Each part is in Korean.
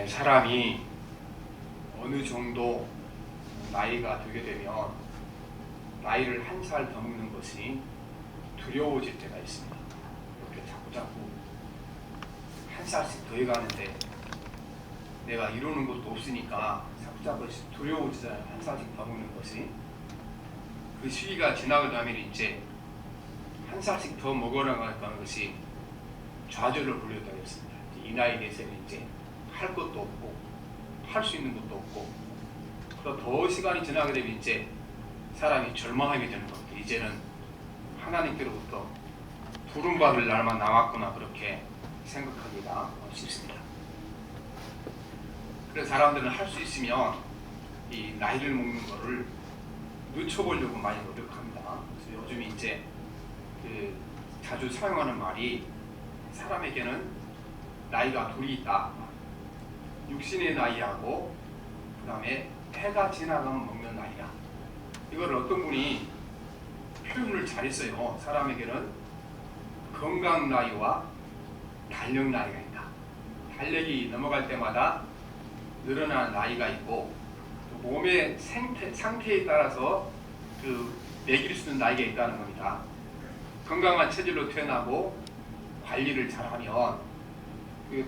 사람이 어느 정도 나이가 되게 되면 나이를 한 살 더 먹는 것이 두려워질 때가 있습니다. 이렇게 자꾸 한 살씩 더 해가는데 내가 이루는 것도 없으니까 자꾸 두려워지잖아요. 한 살씩 더 먹는 것이. 그 시기가 지나고 나면 이제 한 살씩 더 먹어나가는 것이 좌절을 불렀다고 했습니다. 이 나이에 대해서는 이제 할 것도 없고 할 수 있는 것도 없고, 더 시간이 지나게 되면 이제 사람이 절망하게 되는 것도, 이제는 하나님께로부터 부름받을 날만 남았구나, 그렇게 생각하기가 쉽습니다. 그래서 사람들은 할 수 있으면 이 나이를 먹는 것을 늦춰보려고 많이 노력합니다. 그래서 요즘 이제 자주 사용하는 말이, 사람에게는 나이가 둘이 있다. 육신의 나이하고 그 다음에 해가 지나가면 먹는 나이다. 이걸 어떤 분이 표현을 잘했어요. 사람에게는 건강 나이와 달력 나이가 있다. 달력이 넘어갈 때마다 늘어나는 나이가 있고, 몸의 상태에 따라서 매길 수 있는 나이가 있다는 겁니다. 건강한 체질로 태어나고 관리를 잘하면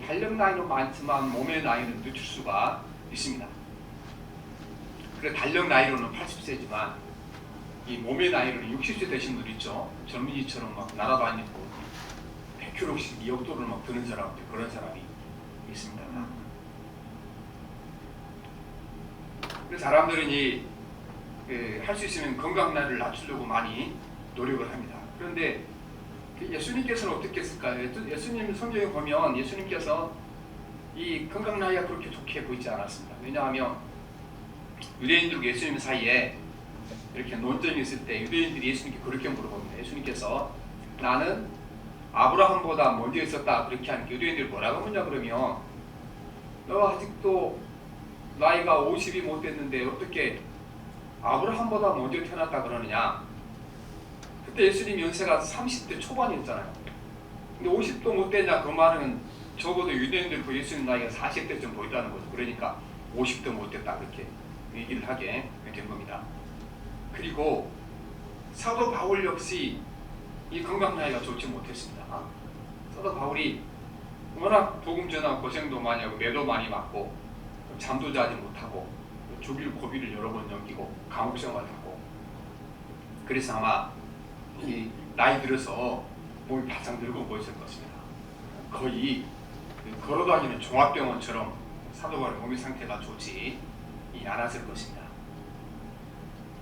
달력 나이는 많지만 몸의 나이는 늦출 수가 있습니다. 그래, 달력 나이로는 80세지만 이 몸의 나이로는 60세 되신 분 있죠. 젊은이처럼 막 날아다니고 100km씩 이역도를 막 드는 사람, 그런 사람이 있습니다. 그래서 사람들은 할 수 있으면 건강 나이를 낮추려고 많이 노력을 합니다. 그런데 예수님께서는 어떻게 했을까요? 예수님 성경에 보면 예수님께서 이 건강 나이가 그렇게 좋게 보이지 않았습니다. 왜냐하면 유대인들과 예수님 사이에 이렇게 논쟁이 있을 때 유대인들이 예수님께 그렇게 물어봅니다. 예수님께서 나는 아브라함보다 먼저 있었다, 그렇게 하니까 유대인들이 뭐라고 묻냐 그러면, 너 아직도 나이가 50이 못 됐는데 어떻게 아브라함보다 먼저 태어났다 그러느냐. 그때 예수님 연세가 30대 초반이었잖아요. 근데 50도 못 됐냐, 그 말은 적어도 유대인들 그 예수님 나이가 40대쯤 보인다는 거죠. 그러니까 50도 못 됐다, 그렇게 얘기를 하게 된 겁니다. 그리고 사도 바울 역시 이 건강 나이가 좋지 못했습니다. 사도 바울이 워낙 복음 전하고 고생도 많이 하고 매도 많이 맞고 잠도 자지 못하고 죽일 고비를 여러 번 넘기고 감옥 생활하고, 그래서 아마 이 나이 들어서 몸이 바짝 늙어 보였을 것입니다. 거의 걸어다니는 종합병원처럼 사도 바울의 몸의 상태가 좋지 않았을 것입니다.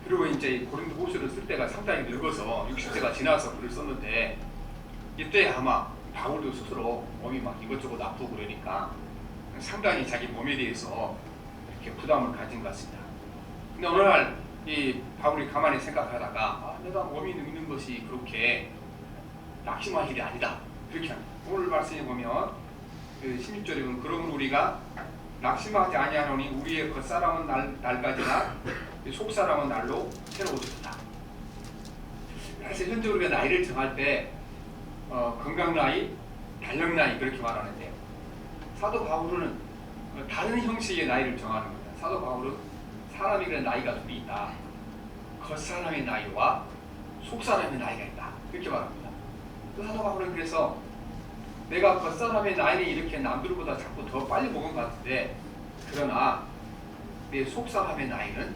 그리고 이제 고린도후서를 쓸 때가 상당히 늙어서 60세가 지나서 글을 썼는데, 이때 아마 바울도 스스로 몸이 막 이것저것 아프고 그러니까 상당히 자기 몸에 대해서 이렇게 부담을 가진 것 같습니다. 근데 어느 날 이 바울이 가만히 생각하다가, 내가 몸이 늙는 것이 그렇게 낙심할 일이 아니다, 그렇게 합니다. 오늘 말씀에 보면 16절에 보면, 그러면 우리가 낙심하지 아니하노니 우리의 겉사람은 날까지나 속사람은 날로 새로워졌다. 그래서 현재 우리가 나이를 정할 때 건강 나이, 달력 나이 그렇게 말하는데, 사도 바울은 다른 형식의 나이를 정하는 겁니다. 사도 바울은 사람이 그런 나이가 둘이 있다. 겉사람의 나이와 속사람의 나이가 있다, 그렇게 말합니다. 사도 바울은 그래서 내가 겉사람의 나이는 이렇게 남들보다 자꾸 더 빨리 먹은 것 같은데, 그러나 내 속사람의 나이는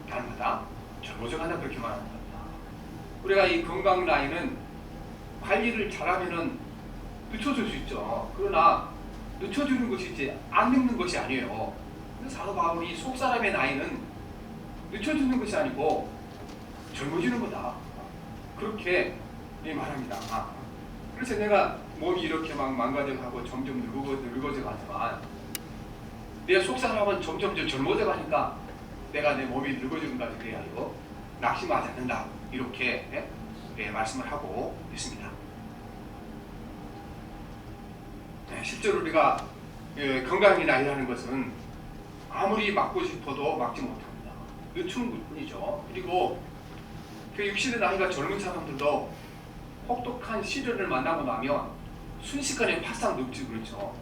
날마다 젊어져간다, 그렇게 말하는 겁니다. 우리가 이 건강 나이는 관리를 잘하면은 늦춰줄 수 있죠. 그러나 늦춰주는 것이 이제 안 늙는 것이 아니에요. 사도 바울이 속사람의 나이는 늦춰주는 것이 아니고 젊어지는 거다, 그렇게 말합니다. 그래서 내가 몸이 이렇게 막 망가져가고 점점 늙어져 가지만 내 속사람은 점점 젊어져 가니까 내가 내 몸이 늙어지는 것까지 그래야 이거 낙심하지 않는다, 이렇게 말씀을 하고 있습니다. 실제로 우리가 건강이 나이라는 것은 아무리 막고 싶어도 막지 못합니다. 늦추는 것뿐이죠. 그리고 그 60의 나이가 젊은 사람들도 혹독한 시련을 만나고 나면 순식간에 바싹 늙지, 그렇죠.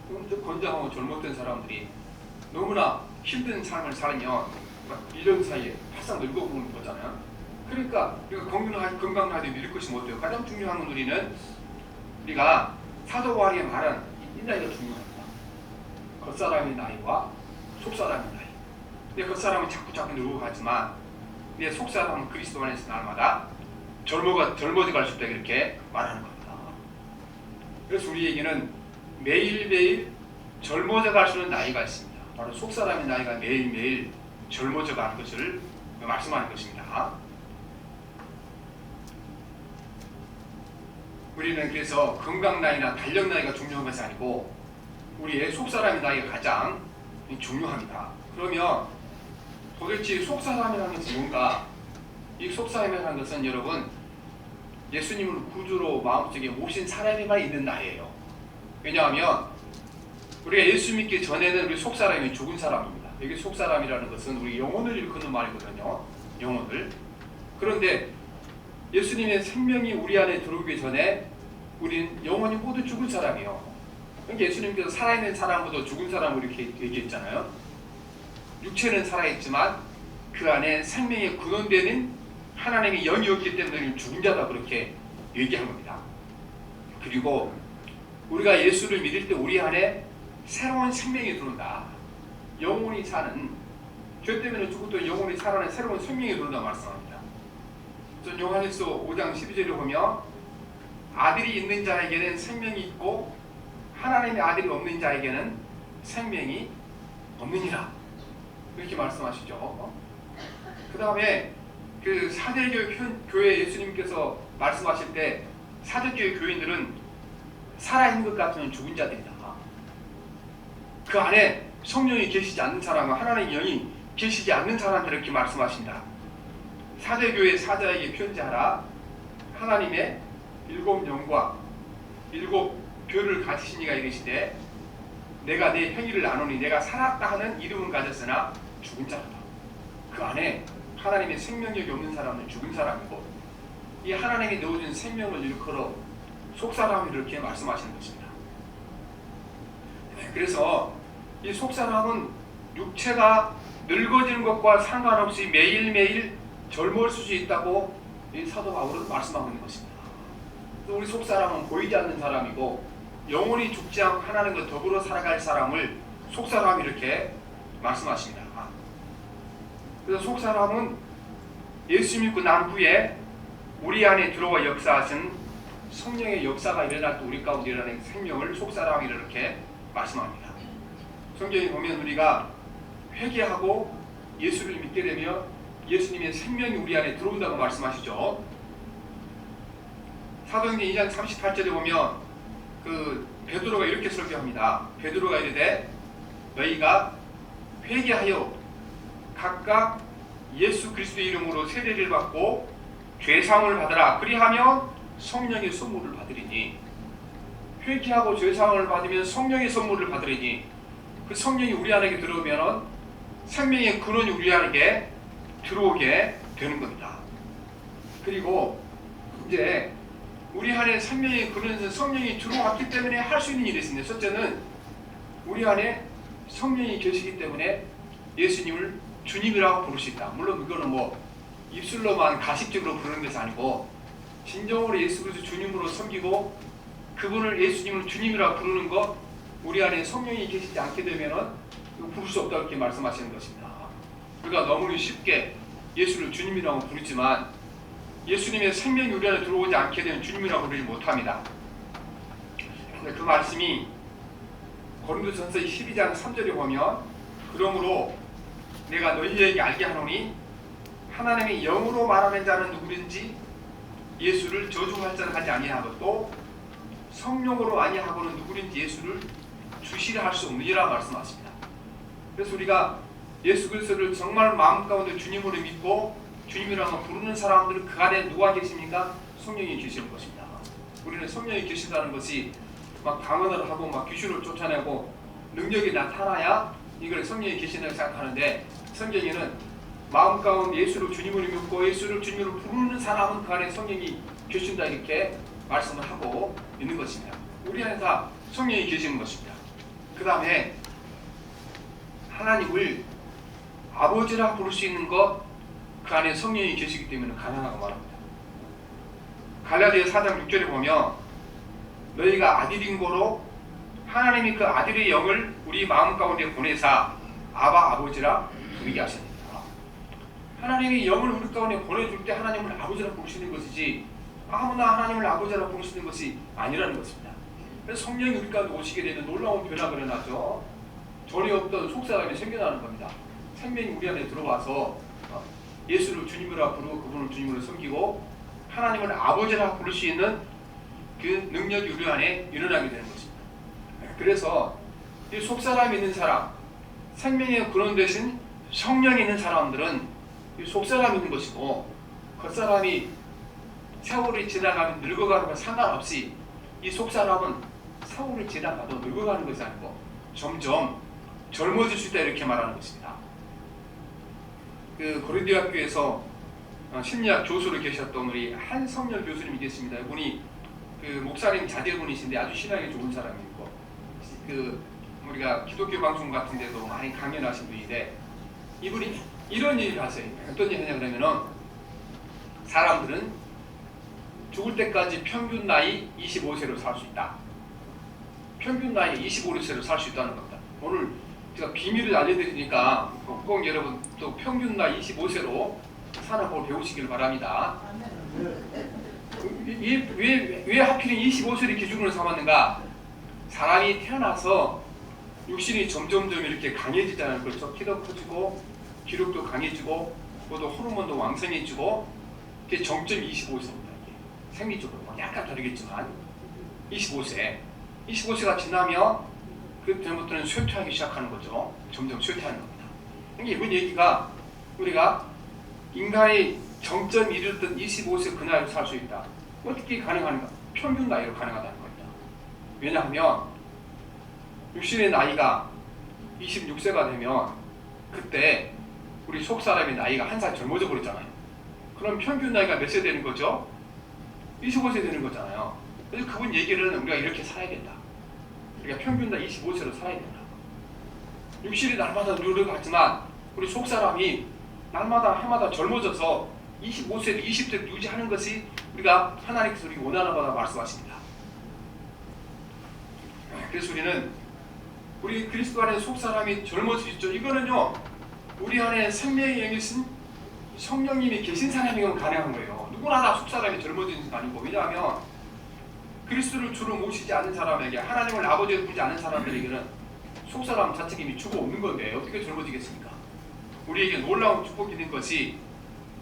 좀 건장하고 젊었던 사람들이 너무나 힘든 삶을 살면 막 1년 사이에 바싹 늙어보는 거잖아요. 그러니까 우리가 건강하게 누릴 것이 뭐예요? 가장 중요한 건 우리가 사도 바울이 말한 이 나이가 중요합니다. 겉사람의 나이와 속사람의 나이. 근데 겉사람은 자꾸 늙어가지만 내 속사람은 그리스도 안에서 날마다 젊어져 갈 수 있다 이렇게 말하는 겁니다. 그래서 우리에게는 매일매일 젊어져 갈 수 있는 나이가 있습니다. 바로 속사람의 나이가 매일매일 젊어져 가는 것을 말씀하는 것입니다. 우리는 그래서 건강 나이나 달력 나이가 중요한 것이 아니고 우리의 속사람의 나이가 가장 중요합니다. 그러면 도대체 속사람이라는 것은 뭔가? 이 속사람이라는 것은 여러분 예수님을 구주로 마음속에 모신 사람에만 있는 나이예요. 왜냐하면 우리가 예수 믿기 전에는 우리 속사람이 죽은 사람입니다. 여기 속사람이라는 것은 우리 영혼을 일컫는 말이거든요. 영혼을. 그런데 예수님의 생명이 우리 안에 들어오기 전에 우리는 영혼이 모두 죽은 사람이에요. 그러니까 예수님께서 살아있는 사람보다 죽은 사람을 이렇게 얘기했잖아요. 육체는 살아있지만 그 안에 생명의 근원되는 하나님의 영이 없기 때문에 죽은 자다 그렇게 얘기한 겁니다. 그리고 우리가 예수를 믿을 때 우리 안에 새로운 생명이 들어온다. 영혼이 사는, 죄 때문에 죽었던 영혼이 살아나는 새로운 생명이 들어온다 말씀합니다. 전 요한일서 5장 12절에 보면 아들이 있는 자에게는 생명이 있고 하나님의 아들이 없는 자에게는 생명이 없느니라 이렇게 말씀하시죠. 그 다음에 그 사대교회 예수님께서 말씀하실 때 사대교회 교인들은 살아있는 것 같으면 죽은 자들이다. 그 안에 성령이 계시지 않는 사람은 하나님의 영이 계시지 않는 사람들 이렇게 말씀하신다. 사대교회 사자에게 편지하라. 하나님의 7 영과 7 별을 가지신 이가 이르시되 내가 내 행위를 아노니 내가 살았다 하는 이름은 가졌으나 죽은 자다. 그 안에 하나님의 생명력이 없는 사람은 죽은 사람이고 이 하나님이 넣어준 생명을 일컬어 속사람이 이렇게 말씀하시는 것입니다. 그래서 이 속사람은 육체가 늙어지는 것과 상관없이 매일매일 젊을 수 있다고 이 사도 바울은 말씀하고 있는 것입니다. 우리 속사람은 보이지 않는 사람이고 영원히 죽지 않고 하나님과 더불어 살아갈 사람을 속사람 이렇게 말씀하십니다. 그래서 속사람은 예수 믿고 난 후에 우리 안에 들어와 역사하신 성령의 역사가 일어날 때 우리 가운데 일어나는 생명을 속사람 이렇게 말씀합니다. 성경에 보면 우리가 회개하고 예수를 믿게 되면 예수님의 생명이 우리 안에 들어온다고 말씀하시죠. 사도행전 2장 38절에 보면 그 베드로가 이렇게 설교합니다. 베드로가 이르되 너희가 회개하여 각각 예수 그리스도의 이름으로 세례를 받고 죄사함을 받으라. 그리하면 성령의 선물을 받으리니. 회개하고 죄사함을 받으면 성령의 선물을 받으리니. 그 성령이 우리 안에 들어오면 생명의 근원이 우리 안에 들어오게 되는 겁니다. 그리고 이제 우리 안에 생명의 근원에서 성령이 들어왔기 때문에 할 수 있는 일이 있습니다. 첫째는 우리 안에 성령이 계시기 때문에 예수님을 주님이라고 부를 수 있다. 물론 그거는 뭐 입술로만 가식적으로 부르는 것이 아니고 진정으로 예수 그리스도 주님으로 섬기고 그분을 예수님을 주님이라고 부르는 것, 우리 안에 성령이 계시지 않게 되면은 부를 수 없다고 이렇게 말씀하시는 것입니다. 우리가 너무 쉽게 예수를 주님이라고 부르지만 예수님의 생명이 우리 안에 들어오지 않게 되면 주님이라고 부르지 못합니다. 그 말씀이 고린도전서 12장 3절에 보면 그러므로 내가 너희에게 알게 하노니 하나님의 영으로 말하는 자는 누구든지 예수를 저주할 자는 하지 아니하고 또 성령으로 아니하고는 누구든지 예수를 주시려 할 수 없느니라 말씀하십니다. 그래서 우리가 예수 그리스도를 정말 마음 가운데 주님으로 믿고 주님이라고 부르는 사람들은 그 안에 누가 계십니까? 성령이 계시는 것입니다. 우리는 성령이 계신다는 것이 막 강언을 하고 막 귀신을 쫓아내고 능력이 나타나야 이걸 성령이 계신다고 생각하는데 성경에는 마음 가운데 예수를 주님으로 믿고 예수를 주님으로 부르는 사람은 그 안에 성령이 계신다 이렇게 말씀을 하고 있는 것입니다. 우리 안에 다 성령이 계시는 것입니다. 그 다음에 하나님을 아버지라 부를 수 있는 것, 그 안에 성령이 계시기 때문에 가능하고 말합니다. 갈라디아 4장 6절에 보면 너희가 아들인 거로 하나님이 그 아들의 영을 우리 마음 가운데 보내사 아바 아버지라 부르게 하십니다. 하나님이 영을 우리 가운데 보내줄 때 하나님을 아버지라 부르시는 것이지 아무나 하나님을 아버지라 부르시는 것이 아니라는 것입니다. 그래서 성령이 우리 가운데 오시게 되면 놀라운 변화가 일어나죠. 전에 없던 속사람이 생겨나는 겁니다. 생명이 우리 안에 들어와서 예수를 주님이라 부르고 그분을 주님으로 섬기고 하나님을 아버지라 부를 수 있는 그 능력이 우리 안에 일어나게 되는 것입니다. 그래서 이 속사람이 있는 사람, 생명의 근원 되신 성령이 있는 사람들은 이 속사람이 있는 것이고 겉사람이 세월이 지나가면 늙어가는 건 상관없이 이 속사람은 세월이 지나가도 늙어가는 것이 아니고 점점 젊어질 수 있다 이렇게 말하는 것입니다. 그 고린도 학교에서 심리학 교수로 계셨던 우리 한성열 교수님이 계십니다. 이분이 그 목사님 자제분이신데 아주 신앙이 좋은 사람이고 그 우리가 기독교 방송 같은 데도 많이 강연하신 분인데 이분이 이런 얘기를 하세요. 어떤 얘기냐 그러면은 사람들은 죽을 때까지 평균 나이 25세로 살 수 있다. 평균 나이 25세로 살 수 있다는 겁니다. 오늘 제가 비밀을 알려드리니까 꼭 여러분 또 평균 나이 25세로 사는 법을 배우시길 바랍니다. 왜 하필 25세를 기준으로 삼았는가? 사람이 태어나서 육신이 점점 이렇게 강해지잖아요. 그렇죠? 키도 커지고 기력도 강해지고 또 호르몬도 왕성해지고 그게 정점이 25세입니다. 생리적으로 약간 다르겠지만 25세가 지나면 그 전부터는 쇠퇴하기 시작하는 거죠. 점점 쇠퇴하는 겁니다. 그러니까 이번 얘기가 우리가 인간이 정점에 이르던 25세 그 나이로 살 수 있다. 어떻게 가능한가? 평균 나이로 가능하다는 겁니다. 왜냐하면 육신의 나이가 26세가 되면 그때 우리 속사람의 나이가 한 살 젊어져 버렸잖아요. 그럼 평균 나이가 몇 세 되는 거죠? 25세 되는 거잖아요. 그래서 그분 얘기를 우리가 이렇게 살아야 된다. 우리가 평균 나이 25세로 살아야 된다. 육신이 날마다 늙어가지만 우리 속사람이 날마다 해마다 젊어져서 25세도 20세도 유지하는 것이 우리가 하나님께서 우리 원하는 바다 말씀하십니다. 그래서 우리 그리스도 안에 속사람이 젊어질 수 있죠. 이거는요 우리 안에 생명의 영이신 성령님이 계신 사람이면 가능한 거예요. 누구나 다 속사람이 젊어지는 건 아니고, 왜냐하면 그리스도를 주로 모시지 않는 사람에게, 하나님을 아버지로 부르지 않는 사람들에게는 속사람 자체가 이미 주고 없는 건데 어떻게 젊어지겠습니까? 우리에게 놀라운 축복이 있는 것이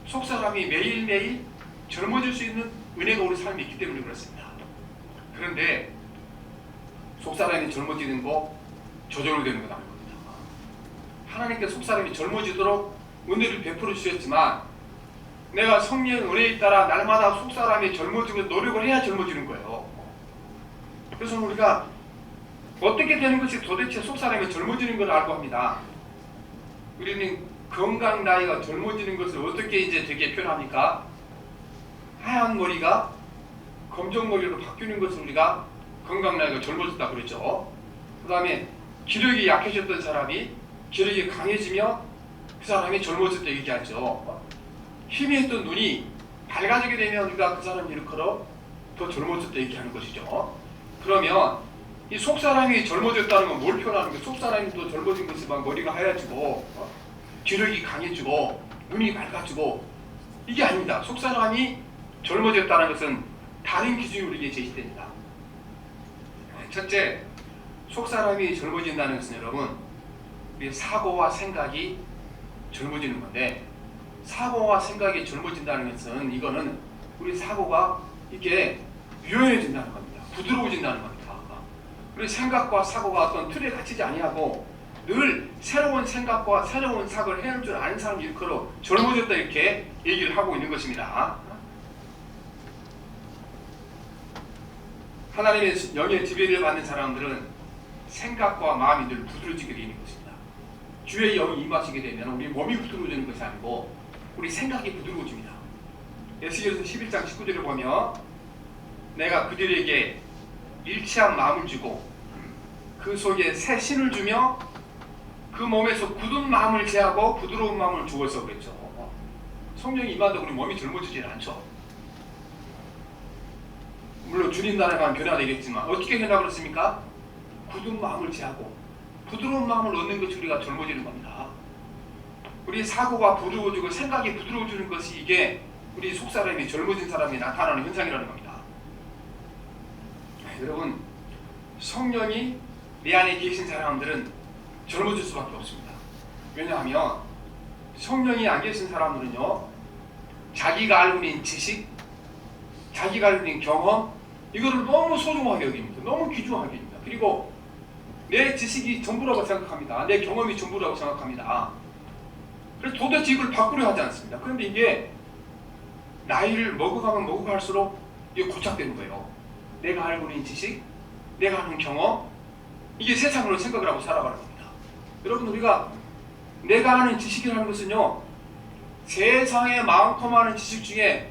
속사람이 매일매일 젊어질 수 있는 은혜가 우리 삶에 있기 때문에 그렇습니다. 그런데 속사람이 젊어지는 거 저절로 되는 건 아닙니다. 하나님께 속사람이 젊어지도록 은혜를 베풀어 주셨지만 내가 성령 은혜에 따라 날마다 속사람이 젊어지고 노력을 해야 젊어지는 거예요. 그래서 우리가 어떻게 되는 것이 도대체 속사람이 젊어지는 걸 알고 합니다. 우리는 건강 나이가 젊어지는 것을 어떻게 이제 되게 표현합니까? 하얀 머리가 검정 머리로 바뀌는 것을 우리가 건강 나이가 젊어졌다 그랬죠. 그 다음에 기력이 약해졌던 사람이 기력이 강해지며 그 사람이 젊어졌다 얘기하죠. 희미했던 눈이 밝아지게 되면 우리가 그 사람이 일컬어 더 젊어졌다 얘기하는 것이죠. 그러면 이 속사람이 젊어졌다는 건 뭘 표현하는 거예요? 속사람이 또 젊어진 것이 막 머리가 하얘지고 기력이 강해지고 눈이 밝아지고 이게 아닙니다. 속사람이 젊어졌다는 것은 다른 기준이 우리에게 제시됩니다. 첫째, 속사람이 젊어진다는 것은 여러분 우리의 사고와 생각이 젊어지는 건데, 사고와 생각이 젊어진다는 것은 이거는 우리 사고가 이렇게 유연해진다는 겁니다. 부드러워진다는 겁니다. 우리 생각과 사고가 어떤 틀에 갇히지 아니하고 늘 새로운 생각과 새로운 사고를 해낼 줄 아는 사람이 일컬어 젊어졌다 이렇게 얘기를 하고 있는 것입니다. 하나님의 영의 지배를 받는 사람들은 생각과 마음이 늘 부드러워지게 되는 것입니다. 주의 영이 임하시게 되면 우리 몸이 부드러워지는 것이 아니고 우리 생각이 부드러워집니다. 에스겔서 11장 19절을 보면 내가 그들에게 일치한 마음을 주고 그 속에 새 신을 주며 그 몸에서 굳은 마음을 제하고 부드러운 마음을 주어서 그랬죠. 성령이 임한다고 우리 몸이 젊어지지는 않죠. 물론 주님 나라만 변화되겠지만 어떻게 변화가 그렇습니까? 굳은 마음을 제하고 부드러운 마음을 얻는 것이 우리가 젊어지는 겁니다. 우리 사고가 부드러워지고 생각이 부드러워지는 것이 이게 우리 속사람이 젊어진 사람이 나타나는 현상이라는 겁니다. 여러분, 성령이 내 안에 계신 사람들은 젊어질 수밖에 없습니다. 왜냐하면 성령이 안 계신 사람들은요, 자기가 알고 있는 지식, 자기가 알고 있는 경험, 이거를 너무 소중하게 여깁니다. 너무 귀중하게 여깁니다. 그리고 내 지식이 전부라고 생각합니다. 내 경험이 전부라고 생각합니다. 그래서 도대체 이걸 바꾸려 하지 않습니다. 그런데 이게 나이를 먹어가면 먹어갈수록 이게 고착되는 거예요. 내가 알고 있는 지식, 내가 하는 경험, 이게 세상으로 생각을 하고 살아가는 겁니다. 여러분, 우리가 내가 아는 지식이라는 것은요, 세상에 많고 많은 지식 중에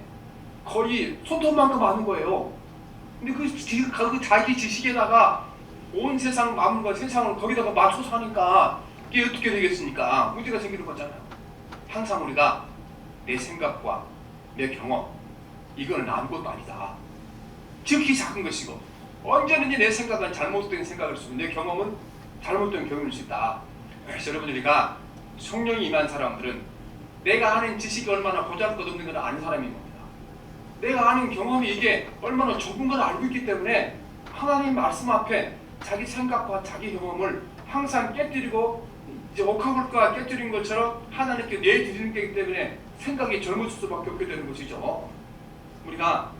거의 손톱만큼 아는 거예요. 근데 그 자기 지식에다가 온 세상 마음과 세상을 거기다가 맞춰서 하니까 이게 어떻게 되겠습니까? 문제가 생기는 거잖아요. 항상 우리가 내 생각과 내 경험, 이거는 아무것도 아니다. 지극히 작은 것이고 언제든지 내 생각은 잘못된 생각일 수 있고 내 경험은 잘못된 경험일 수 있다. 그래서 여러분, 우리가 성령이 임한 사람들은 내가 아는 지식이 얼마나 보잘것없는 걸 아는 사람인 겁니다. 내가 아는 경험이 이게 얼마나 좁은 걸 알고 있기 때문에 하나님 말씀 앞에 자기 생각과 자기 경험을 항상 깨뜨리고 이제 옥합을과 깨뜨린 것처럼 하나님께 내드리는 거기 때문에 생각이 젊어질 수밖에 없게 되는 것이죠. 우리가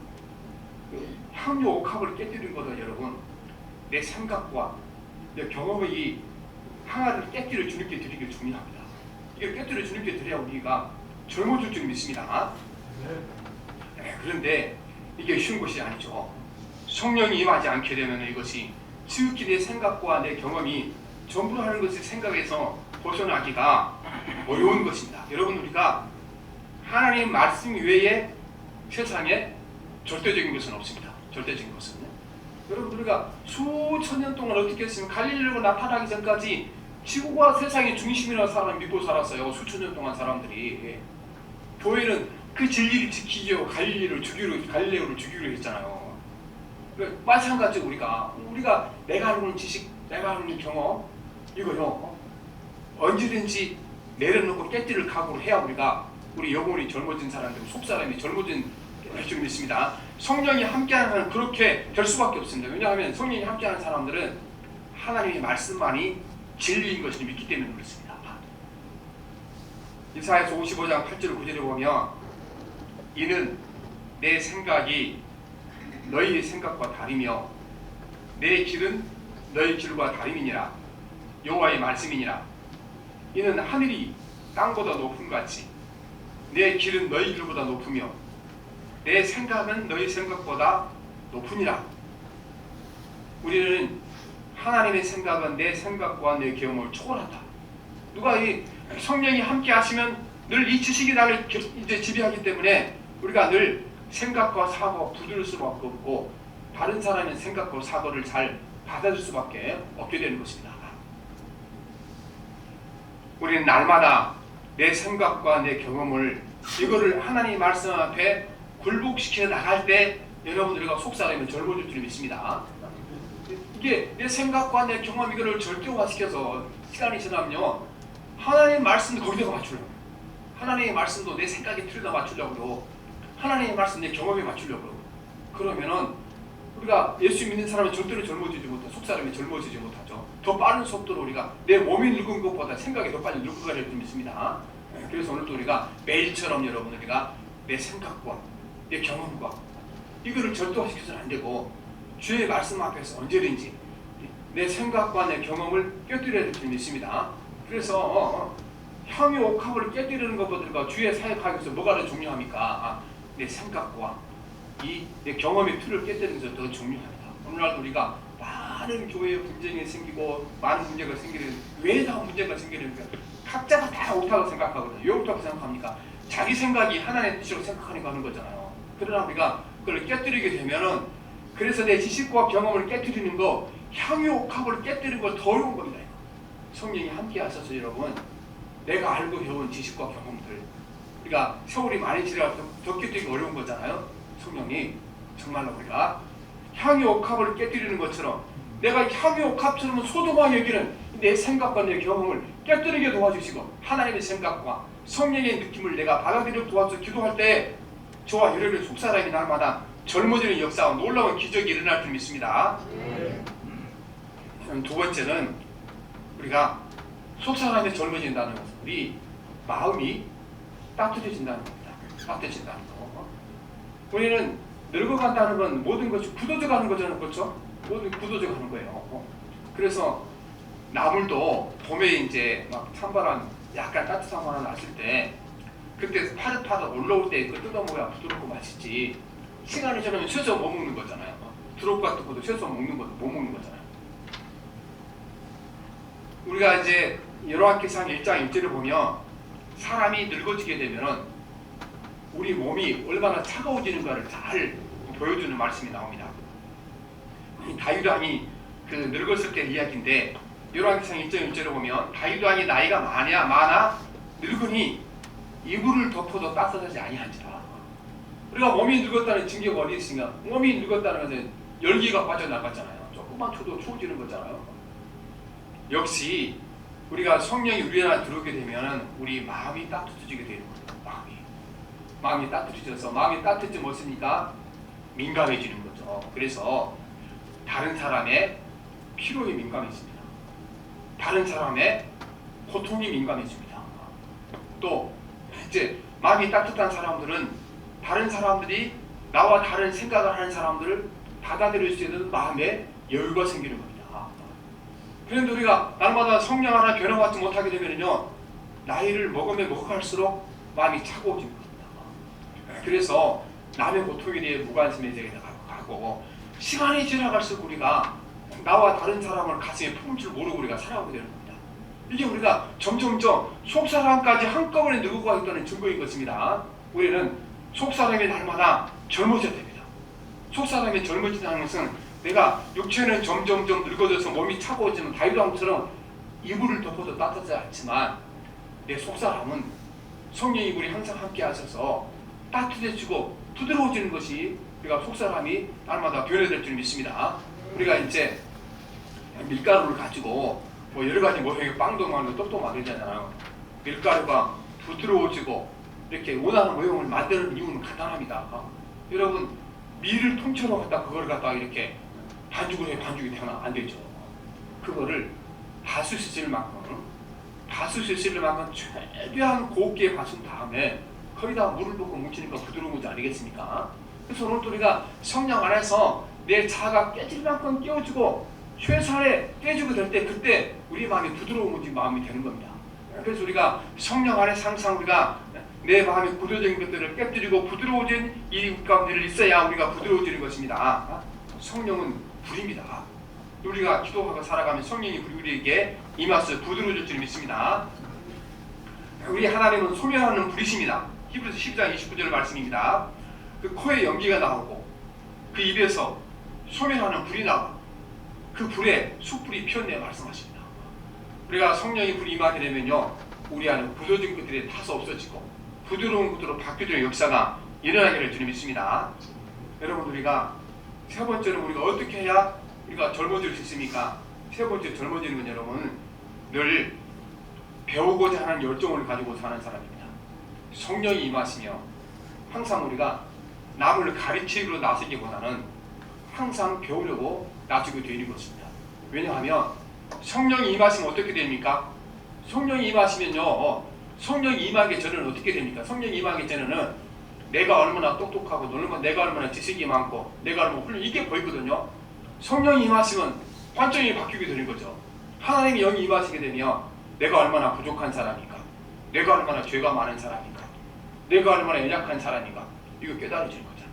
향유 옥합을 깨뜨린 거다. 여러분, 내 생각과 내 경험의 이 항아리를 깨뜨려 주님께 드리기 중요합니다. 이걸 깨뜨려 주님께 드려야 우리가 젊어질 줄 믿습니다. 그런데 이게 쉬운 것이 아니죠. 성령이 임하지 않게 되면 이것이 지극히 내 생각과 내 경험이 전부 하는 것을 생각해서 벗어나기가 어려운 것입니다. 여러분, 우리가 하나님 말씀 외에 세상에 절대적인 것은 없습니다. 절대적인 것은. 여러분, 우리가 수천 년 동안 어떻게 했으면 갈릴리로 나타나기 전까지 지구가 세상의 중심이라는 사람을 믿고 살았어요. 수천 년 동안 사람들이. 교회는 그 진리를 지키려 갈릴리를 죽이려, 갈릴레오를 죽이려 했잖아요. 마찬가지로 우리가 내가 알고 있는 지식, 내가 알고 있는 경험, 이거요, 언제든지 내려놓고 깨뜨릴 각오를 해야 우리 영혼이 젊어진 사람들, 속사람이 젊어진 줄 믿습니다. 성령이 함께하는 그렇게 될 수밖에 없습니다. 왜냐하면 성령이 함께하는 사람들은 하나님의 말씀만이 진리인 것을 믿기 때문에 그렇습니다. 이사야서 55장 8절 9절에 보면 이는 내 생각이 너희의 생각과 다르며 내 길은 너희 길과 다름이니라. 여호와의 말씀이니라. 이는 하늘이 땅보다 높음같이 내 길은 너희 길보다 높으며 내 생각은 너희 생각보다 높으니라. 우리는 하나님의 생각은 내 생각과 내 경험을 초월한다. 누가 이 성령이 함께 하시면 늘 이 지식이 나를 이제 지배하기 때문에 우리가 늘 생각과 사고가 부드러울 수밖에 없고 다른 사람의 생각과 사고를 잘 받아줄 수밖에 없게 되는 것입니다. 우리는 날마다 내 생각과 내 경험을 이거를 하나님 말씀 앞에 굴복시켜 나갈 때 여러분, 우리가 속사람이 젊어질 줄 믿습니다. 이게 내 생각과 내 경험 이거를 절대화시켜서 시간이 지나면요, 하나님의 말씀도 거기다가 맞추려고, 하나님의 말씀도 내 생각에 틀에다 맞추려고, 하나님의 말씀 내 경험에 맞추려고. 그러면은 우리가 예수 믿는 사람은 절대로 젊어지지 못하고 속사람이 젊어지지 못하죠. 더 빠른 속도로 우리가 내 몸이 늙은 것보다 생각이 더 빨리 늙어가야 될 줄 믿습니다. 그래서 오늘도 우리가 매일처럼 여러분, 우리가 내 생각과 내 경험과 이거를 절도화시켜서는 안 되고 주의 말씀 앞에서 언제든지 내 생각과 내 경험을 깨뜨려야 될 줄 믿습니다. 그래서 향유 옥합을 깨뜨리는 것보다 주의 사역하기 위해서 뭐가 더 중요합니까? 내 생각과 내 경험의 틀을 깨뜨리는 것이 더 중요합니다. 오늘날 우리가 많은 교회에 분쟁이 생기고 많은 문제가 생기는, 왜 다 문제가 생기는가? 각자가 다 옳다고 생각하거든요. 왜 옳다고 생각합니까? 자기 생각이 하나님의 뜻으로 생각하니까 하는 거잖아요. 그러나 우리가 그걸 깨뜨리게 되면은, 그래서 내 지식과 경험을 깨뜨리는 거, 향유옥합을 깨뜨리는 걸 더 어려운 겁니다. 성령이 함께 하셔서 여러분, 내가 알고 배운 지식과 경험들, 우리가 세월이 많이 지나서 더 깨뜨리기 어려운 거잖아요. 성령이 정말로 우리가 향유옥합을 깨뜨리는 것처럼, 내가 향유옥합처럼 소중하게 여기는 내 생각과 내 경험을 깨뜨리게 도와주시고, 하나님의 생각과 성령의 느낌을 내가 받아들이도록 도와서 기도할 때 저와 여러분의 속사람이 날마다 젊어지는 역사와 놀라운 기적이 일어날 줄 믿습니다. 두 번째는 우리가 속사람이 젊어진다는 것은 우리 마음이 따뜻해진다는 겁니다. 따뜻해진다는 거. 우리는 늙어간다는 건 모든 것이 굳어져 가는 거잖아요. 그렇죠? 모든 굳어져 가는 거예요. 그래서 나물도 봄에 이제 막 찬바람, 약간 따뜻한 바람 났을 때, 그때 파릇파릇 올라올 때 그 뜯어먹어야 부드럽고 맛있지. 시간이 지나면 쇠서 못 먹는 거잖아요. 두릅 같은 것도 쇠서 먹는 것도 못 먹는 거잖아요. 우리가 이제 열왕기상 1장 1절을 보면 사람이 늙어지게 되면은 우리 몸이 얼마나 차가워지는가를 잘 보여주는 말씀이 나옵니다. 다윗 왕이 그 늙었을 때 이야기인데, 열왕기상 1장 1절을 보면 다윗 왕이 나이가 많아 늙으니 이불을 덮어도 따뜻하지 아니한지라. 우리가 몸이 늙었다는 징계가 어디 있으냐? 몸이 늙었다는 것은 열기가 빠져나갔잖아요. 조금만 쳐도 추워지는 거잖아요. 역시 우리가 성령이 우리 안에 들어오게 되면 우리 마음이 따뜻해지게 되는 거예요. 마음이 따뜻해져서, 마음이 따뜻해지면 무엇입니까? 민감해지는 거죠. 그래서 다른 사람의 피로에 민감해집니다. 다른 사람의 고통이 민감해집니다. 또 이제 마음이 따뜻한 사람들은 다른 사람들이 나와 다른 생각을 하는 사람들을 받아들일 수 있는 마음에 여유가 생기는 겁니다. 그런데 우리가 날마다 성령 하나 변화받지 못하게 되면요, 나이를 먹으면 먹을수록 마음이 차가워지는 겁니다. 그래서 남의 고통에 대해 무관심해지게 가고, 시간이 지나갈수록 우리가 나와 다른 사람을 가슴에 품을 줄 모르고 우리가 살아가게 되는 겁니다. 이게 우리가 점점점 속사람까지 한꺼번에 늙어가고 있다는 증거인 것입니다. 우리는 속사람이 날마다 젊어져야 됩니다. 속사람이 젊어진다는 것은 내가 육체는 점점점 늙어져서 몸이 차가워지면 다윗 왕처럼 이불을 덮어도 따뜻하지 않지만, 내 속사람은 성령이 우리 항상 함께 하셔서 따뜻해지고 부드러워지는 것이 우리가 속사람이 날마다 변해될 줄 믿습니다. 우리가 이제 밀가루를 가지고 뭐 여러 가지 모양의 빵도 만들고 떡도 만들잖아요. 밀가루가 부드러워지고 이렇게 원하는 모형을 만드는 이유는 간단합니다. 여러분, 밀을 통째로 갖다 그걸 갖다 이렇게 반죽을 해, 반죽이 되면 안 되죠. 그거를 다수 cc를 만큼 최대한 곱게 바순 다음에 거기다 물을 붓고 뭉치니까 부드러운 거지 아니겠습니까? 그래서 오늘 우리가 성령 안에서 내 자아가 깨질 만큼 깨워주고 최선에 깨지고 될 때, 그때 우리 마음이 부드러운 마음이 되는 겁니다. 그래서 우리가 성령 안에서 항상 우리가 내 마음이 굳어진 것들을 깨뜨리고 부드러워진 이 가운데를 있어야 우리가 부드러워지는 것입니다. 성령은 불입니다. 우리가 기도하고 살아가면 성령이 우리에게 임하서 부드러워질 줄 믿습니다. 우리 하나님은 소멸하는 불이십니다. 히브리서 12장 29절 말씀입니다. 그 코에 연기가 나오고 그 입에서 소멸하는 불이 나와 그 불에 숯불이 피었네 말씀하십니다. 우리가 성령이 불이 임하게 되면요, 우리 안에 굳어진 것들이 타서 없어지고 부드러운 것으로 바뀌어지는 역사가 일어나게 될 줄 믿습니다. 여러분, 우리가 세 번째로 우리가 어떻게 해야 우리가 젊어질 수 있습니까? 세 번째 젊어지는 건 여러분, 늘 배우고자 하는 열정을 가지고 사는 사람입니다. 성령이 임하시며 항상 우리가 남을 가르치기로 나서기보다는 항상 배우려고 나서게 되는 것입니다. 왜냐하면 성령이 임하시면 어떻게 됩니까? 성령이 임하시면요, 성령이 임하기 전에는 어떻게 됩니까? 성령이 임하기 전에는 내가 얼마나 똑똑하고 내가 얼마나 지식이 많고 내가 얼마나 훌륭, 이게 보이거든요. 성령이 임하시면 관점이 바뀌게 되는 거죠. 하나님의 영이 임하시게 되면 내가 얼마나 부족한 사람인가, 내가 얼마나 죄가 많은 사람인가, 내가 얼마나 연약한 사람인가, 이거 깨달아지는 거죠.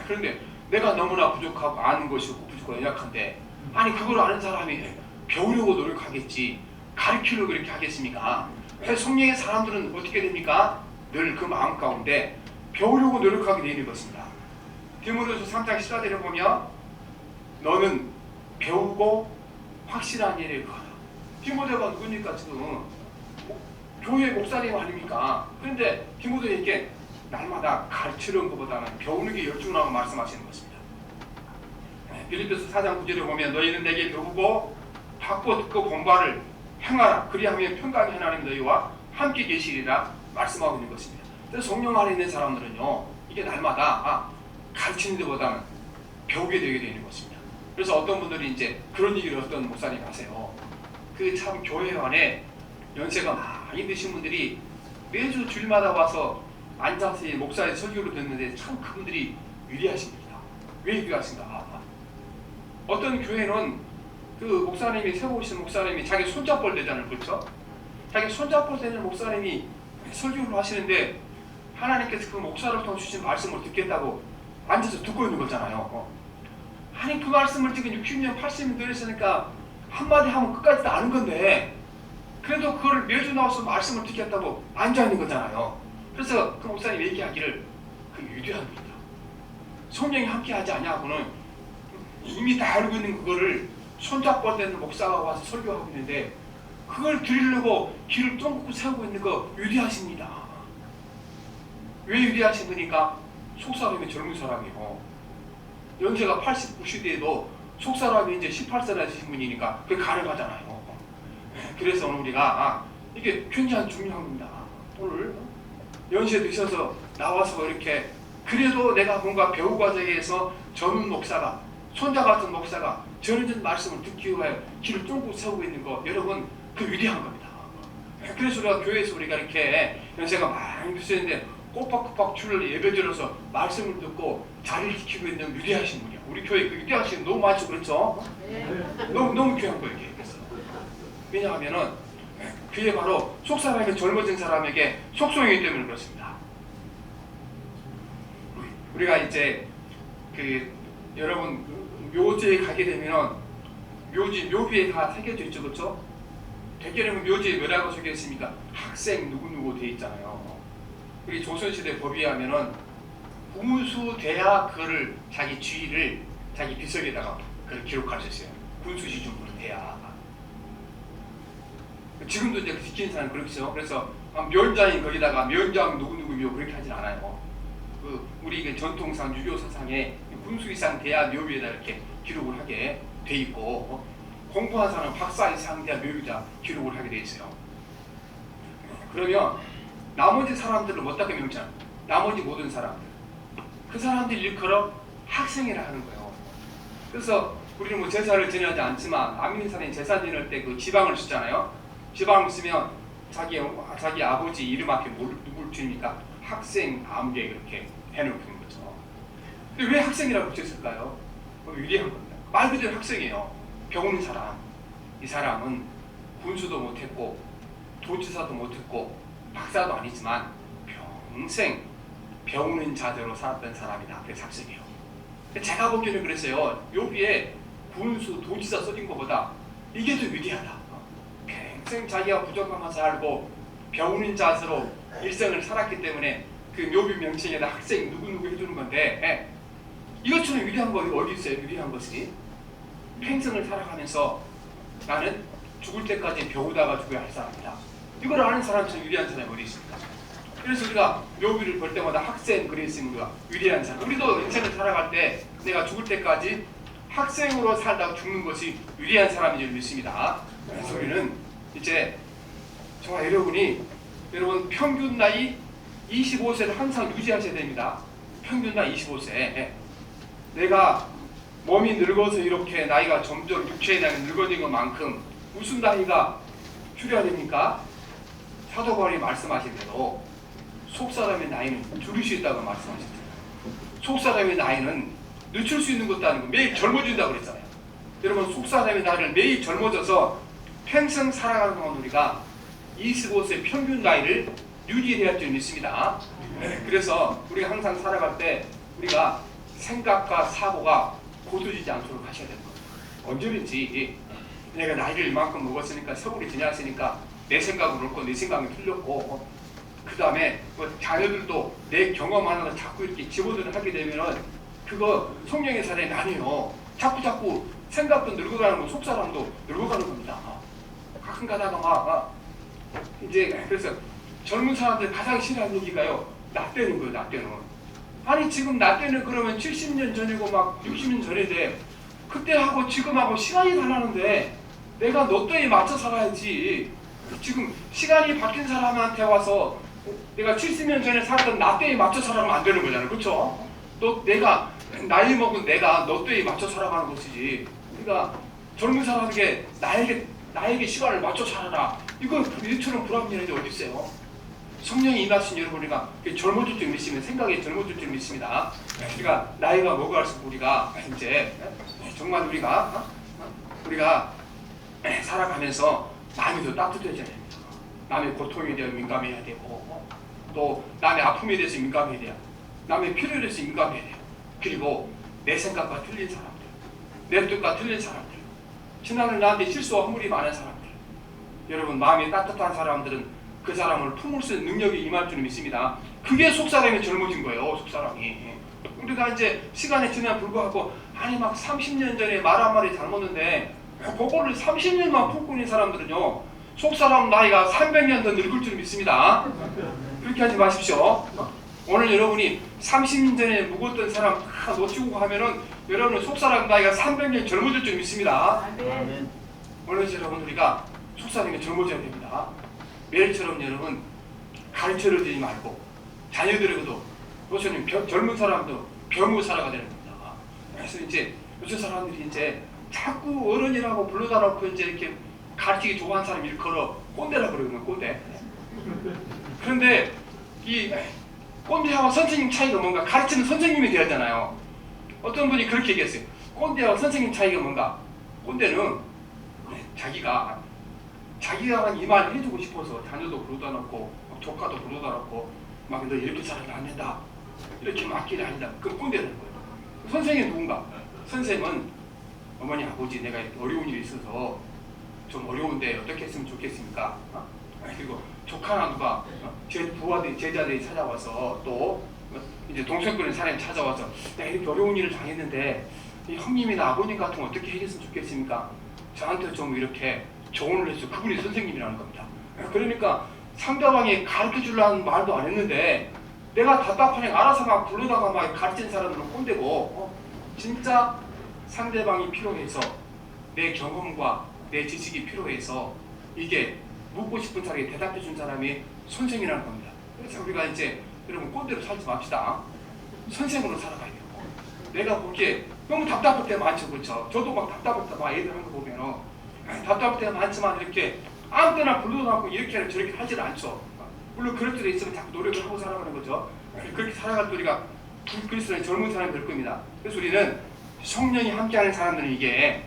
그런데 내가 너무나 부족하고 아는 것이 없고 부족하고 연약한데, 아니 그걸 아는 사람이 배우려고 노력하겠지 가르치려고 그렇게 하겠습니까? 성령의 사람들은 어떻게 됩니까? 늘 그 마음 가운데 배우려고 노력하게 되는 것입니다. 디모데후서 3장 14절에 보면 너는 배우고 확실한 일을 거라. 디모데가 누구니까 지금 교회 목사님 아닙니까? 그런데 디모데에게 날마다 가르치는 것보다는 배우는 게 열중하고 말씀하시는 것입니다. 빌립보서 4장 9절에 보면 너희는 내게 배우고 받고 듣고 본바를 행하라. 그리하면 평강의 하나님 너희와 함께 계시리라 말씀하고 있는 것입니다. 그래서 성령 안에 있는 사람들은요, 이게 날마다 가르치는 데보다는 배우게 되게 되는 것입니다. 그래서 어떤 분들이 이제 그런 얘기를 어떤 목사님 하세요. 그 참 교회 안에 연세가 많이 드신 분들이 매주 주일마다 와서 앉아서 목사의 설교를 듣는데 참 그분들이 위대하십니다. 왜 위대하신가? 어떤 교회는 그 목사님이 세우신 목사님이 자기 손잡벌 되잖아요, 그렇죠? 자기 손잡벌 되는 목사님이 설교를 하시는데 하나님께서 그 목사를 통해 주신 말씀을 듣겠다고 앉아서 듣고 있는 거잖아요. 아니 그 말씀을 지금 60년, 80년 들으시니까 한마디 하면 끝까지 다 아는 건데 그래도 그걸 매주 나와서 말씀을 듣겠다고 앉아있는 거잖아요. 그래서 그 목사님 얘기하기를 그 위대한 겁니다. 성령이 함께하지 않냐고는 이미 다 알고 있는 그거를 손잡고 되는 목사가 와서 설교하고 있는데 그걸 들으려고 귀를 쫑긋 세우고 있는 거 위대하십니다. 왜 위대하신 거니까 속사람이 젊은 사람이요. 연세가 80, 90대에도 속사람이 이제 18세나 되신 분이니까 그게 가능하잖아요. 그래서 오늘 우리가 이게 굉장히 중요한 겁니다. 오늘 연세 드셔서 나와서 이렇게 그래도 내가 뭔가 배우 과정에서 젊은 목사가 손자 같은 목사가 저런 말씀을 듣기 위하여 귀를 쫑긋 세우고 있는 거 여러분 그 위대한 겁니다. 그래서 우리가 교회에서 우리가 이렇게 연세가 많이 드시는데 꼬박꼬박 줄을 예배드려서 말씀을 듣고 자리를 지키고 있는 위대하신 분이야. 우리 교회 그 위대하신 분 너무 많죠, 그렇죠? 네. 너무 귀한 거예요, 이게. 그래서 왜냐하면은 그게 바로 속사람이 젊어진 사람에게 속성이기 때문에 그렇습니다. 우리가 이제 그 여러분 묘지에 가게 되면 묘비에 다 새겨져 있죠, 그렇죠? 대개는 묘지에 뭐라고 적혀 있습니까? 학생 누구누구 돼 있잖아요. 우리 조선시대 법에 하면은 군수 돼야 그거를 자기 주의를 자기 비석에다가 그걸 기록할 수 있어요. 군수 시중으로 돼야. 지금도 이제 지키는 사람은 그렇죠. 그래서 면장이 거기다가 면장 누구누구 묘 그렇게 하진 않아요. 그 우리 그 전통상 유교 사상에 군수 이상 돼야 묘비에다 이렇게 기록을 하게 돼 있고 공부한 사람은 박사 이상 돼야 묘비에다 기록을 하게 돼 있어요. 그러면 나머지 사람들은 어떻게 명칭하냐? 나머지 모든 사람들. 그 사람들 일컬어 학생이라 하는 거예요. 그래서 우리는 뭐 제사를 지내지 않지만 안민는 사람이 제사 지낼 때 그 지방을 쓰잖아요. 지방을 쓰면 자기 아버지 이름 앞에 누굴 주니까 학생 아무개 그렇게 해놓는 거죠. 근데 왜 학생이라고 붙였을까요? 위대한 겁니다. 말 그대로 학생이에요. 배우는 사람. 이 사람은 군수도 못했고 도지사도 못했고 박사도 아니지만 평생 배우는 자세로 살았던 사람이다. 그래서 학생이에요. 제가 보기에는 그랬어요. 여기에 군수, 도지사 써진 것보다 이게 더 위대하다. 평생 자기가 부족하면서 살고 배우는 자세로 일생을 살았기 때문에 그 묘비 명칭에다 학생 누구누구 해주는 건데 이것처럼 위대한 거 어디 있어요? 위대한 것이 평생을 살아가면서 나는 죽을 때까지 배우다가 죽어야 할 사람이다. 이걸 아는 사람처럼 위대한 사람이 어디 있습니까? 그래서 우리가 묘비를 볼 때마다 학생 그랬으면 우리가 위대한 사람. 우리도 인생을 살아갈 때 내가 죽을 때까지 학생으로 살다가 죽는 것이 위대한 사람인 줄 믿습니다. 그래서 우리는 이제 정말 여러분 평균 나이 25세를 항상 유지하셔야 됩니다. 평균 나이 25세. 내가 몸이 늙어서 이렇게 나이가 점점 육체의 나이가 늙어진 것만큼 무슨 나이가 줄여야 됩니까? 사도 바울이 말씀하신 대로 속사람의 나이는 줄일 수 있다고 말씀하셨잖아요. 속사람의 나이는 늦출 수 있는 것도 아니고 매일 젊어진다고 그랬잖아요. 여러분 속사람의 나이를 매일 젊어져서 평생 살아가는 동안 우리가 25세 평균 나이를 유지해야 줄 믿습니다. 그래서 우리가 항상 살아갈 때 우리가 생각과 사고가 고쳐지지 않도록 하셔야 되는 거예요. 언제든지 내가 나이를 이만큼 먹었으니까 세월이 지났으니까 내 생각은 옳고 내 생각은 틀렸고 그 다음에 자녀들도 내 경험 하나를 자꾸 이렇게 집어들어 하게 되면은 그거 성령의 사례는 아니에요. 자꾸 생각도 늙어가는 거, 속사람도 늙어가는 겁니다. 가끔 가다가 이제 그래서 젊은 사람들 가장 싫어하는 얘기가요, 나 때는 거예요. 나 때는. 아니 지금 나 때는 그러면 70년 전이고 막 60년 전인데 그때하고 지금하고 시간이 달라는데 내가 너 때에 맞춰 살아야지. 지금 시간이 바뀐 사람한테 와서 내가 70년 전에 살았던 나 때에 맞춰 살아가면 안 되는 거잖아요. 그렇죠? 내가 나이 먹은 내가 너 때에 맞춰 살아가는 것이지. 그러니까 젊은 사람에게 나에게 시간을 맞춰 살아라. 이거 이처럼 불합리한 게 어디 있어요? 성령이 임하신 여러분이가 젊어질 줄 믿으시면 생각이 젊어질 줄 믿습니다. 그러니까 나이가 먹어갈수록 우리가 이제 정말 우리가 살아가면서 마음이 더 따뜻해져야 됩니다. 남의 고통에 대해 민감해야 되고 또 남의 아픔에 대해서 민감해야 돼요. 남의 필요에 대해서 민감해야 돼요. 그리고 내 생각과 틀린 사람들, 내 뜻과 틀린 사람들, 지난날 나한테 실수와 허물이 많은 사람들, 여러분 마음이 따뜻한 사람들은 그 사람을 품을 수 있는 능력이 임할 줄 믿습니다. 그게 속사람이 젊어진 거예요. 속사람이. 우리가 이제 시간이 지나 불구하고 아니 막 30년 전에 말 한마디 잘못했는데 그거를 30년만 품고 있는 사람들은요, 속사람 나이가 300년 더 늙을 줄 믿습니다. 그렇게 하지 마십시오. 오늘 여러분이 30년 전에 묵었던 사람 다 놓치고 가면은 여러분은 속사람 나이가 300년 젊어질 줄 믿습니다. 오늘 여러분 우리가 속사람이 젊어져야 됩니다. 매일처럼 여러분 가르쳐주지 말고 자녀들에게도 요새는 젊은 사람도 병으로 살아가야 되는 겁니다. 그래서 이제 요새 사람들이 이제 자꾸 어른이라고 불러다 놓고 이제 이렇게 가르치기 좋아하는 사람이 일컬어 꼰대라 그러거든요. 꼰대. 그런데 이 꼰대하고 선생님 차이가 뭔가? 가르치는 선생님이 되었잖아요. 어떤 분이 그렇게 얘기했어요. 꼰대하고 선생님 차이가 뭔가? 꼰대는 자기가 이 말 해주고 싶어서 자녀도 부르다 놓고 조카도 부르다 놓고 막 너 이렇게 살아면 안 된다, 이렇게 맡기는 아니다. 그건 꼰대라는 거예요. 선생이 누군가? 선생은 어머니 아버지 내가 어려운 일이 있어서 좀 어려운데 어떻게 했으면 좋겠습니까? 그리고 조카나 누가 부하들이 제자들이 찾아와서 또 이제 동생들은 사람이 찾아와서 내가 이렇게 어려운 일을 당했는데 이 형님이나 아버님 같은 거 어떻게 해줬으면 좋겠습니까? 저한테 좀 이렇게 조언을 해서 그분이 선생님이라는 겁니다. 그러니까 상대방이 가르쳐 주려는 말도 안 했는데 내가 답답하니까 알아서 막 불러다가 막 가르친 사람들은 꼰대고, 진짜 상대방이 필요해서 내 경험과 내 지식이 필요해서 이게 묻고 싶은 사람에게 대답해 준 사람이 선생이라는 겁니다. 그래서 우리가 이제 여러분 꼰대로 살지 맙시다. 선생으로 살아가야 돼요. 내가 보기에 너무 답답할 때 많죠. 그렇죠? 저도 막 답답할 때 막 애들 하는 거 보면은 답답할 때가 많지만 이렇게 아무 때나 불러놓고 이렇게 저렇게 하질 않죠. 물론 그럴 때도 있으면 자꾸 노력을 하고 살아가는 거죠. 그렇게 살아갈 때 우리가 그리스도의 젊은 사람이 될 겁니다. 그래서 우리는 성령이 함께하는 사람들은 이게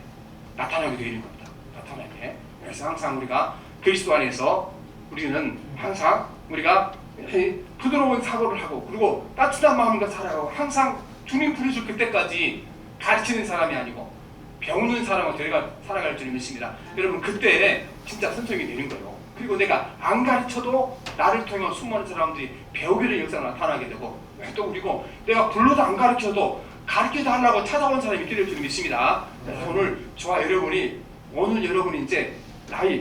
나타나게 되는 겁니다. 나타나게. 그래서 항상 우리가 그리스도 안에서 우리는 항상 우리가 부드러운 사고를 하고 그리고 따뜻한 마음과 살아가고 항상 주님 부르실 그때까지 가르치는 사람이 아니고 배우는 사람으로 저희가 살아갈 줄 믿습니다. 여러분 그때 진짜 선생이 되는 거예요. 그리고 내가 안 가르쳐도 나를 통해 수많은 사람들이 배우게 되는 역사가 나타나게 되고 또 그리고 내가 불러도 안 가르쳐도 가르쳐달라고 찾아온 사람이 있게 될 줄 믿습니다. 오늘 저와 여러분이 이제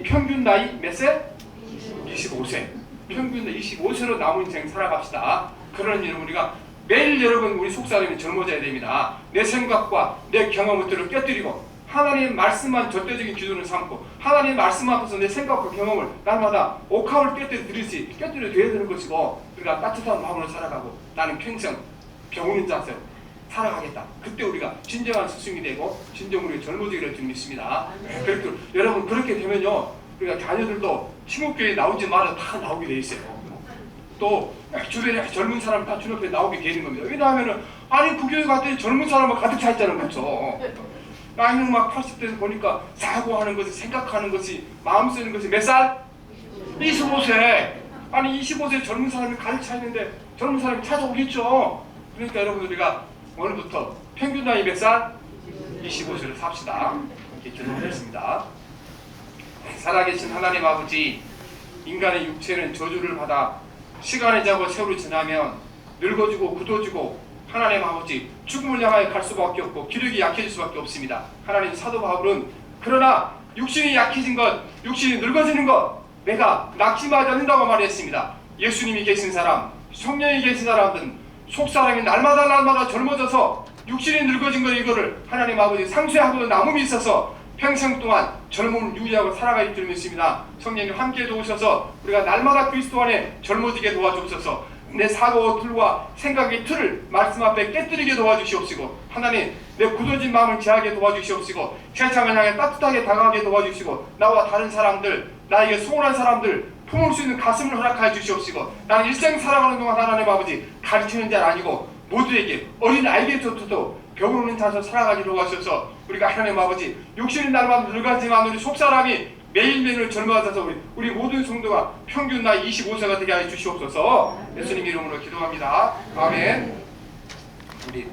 평균 나이 몇 세? 25세. 평균 나이 25세로 남은 인생 살아갑시다. 그러는 여러분 우리가 매일 여러분 우리 속사람이 젊어져야 됩니다. 내 생각과 내 경험을 깨뜨리고 하나님의 말씀만 절대적인 기준을 삼고 하나님의 말씀 앞에서 내 생각과 경험을 날마다 옥합을 깨뜨려 돼야 되는 것이고 우리가 따뜻한 마음으로 살아가고 나는 평생 병우는 자세로 살아가겠다. 그때 우리가 진정한 스승이 되고 진정 우리가 젊어지게 될 줄 믿습니다. 그렇게 여러분 그렇게 되면요 우리가 자녀들도 친목교회에 나오지 말아 다 나오게 돼 있어요. 또 주변에 젊은 사람 다 주님 앞에 나오게 되는 겁니다. 왜냐하면은 아니 그 교회 갔더니 젊은 사람만 가득 차 있잖아요. 그렇죠? 나이는 막 80대에서 보니까 사고하는 것이 생각하는 것이 마음 쓰는 것이 몇 살? 25세. 아니 25세 젊은 사람이 가득 차 있는데 젊은 사람이 찾아오겠죠. 그러니까 여러분 우리가 오늘부터 평균 나이 몇 살? 25세로 삽시다. 이렇게 결론했습니다. 살아계신 하나님 아버지, 인간의 육체는 저주를 받아 시간이 자고 세월이 지나면 늙어지고 굳어지고 하나님 아버지 죽음을 향하여 갈 수밖에 없고 기력이 약해질 수밖에 없습니다. 하나님 사도 바울은 그러나 육신이 약해진 것, 육신이 늙어지는 것 내가 낙심하지 않는다고 말했습니다. 예수님이 계신 사람, 성령이 계신 사람들은 속사람이 날마다 젊어져서 육신이 늙어진 것 이거를 하나님 아버지 상쇄하고 남음이 있어서 평생 동안 젊음을 유지하고 살아갈 줄 믿습니다. 성령님 함께 도우셔서 우리가 날마다 그리스도 안에 젊어지게 도와주옵소서. 내 사고 틀과 생각의 틀을 말씀 앞에 깨뜨리게 도와주시옵시고 하나님 내 굳어진 마음을 제하게 도와주시옵시고 세상을 향해 따뜻하게 다가가게 도와주시고 나와 다른 사람들 나에게 소원한 사람들 품을 수 있는 가슴을 허락하여 주시옵시고 나는 일생 살아가는 동안 하나님 아버지 가르치는 자는 아니고 모두에게 어린 아이에게조차도 배우는 자서 살아가기로 하셔서 우리가 하나님 아버지 육신이 날마다 늙어지만 우리 속사람이 매일매일 젊어져서 우리 모든 성도가 평균 나이 25세가 되게 하여 주시옵소서. 예수님 이름으로 기도합니다. 아멘. 우리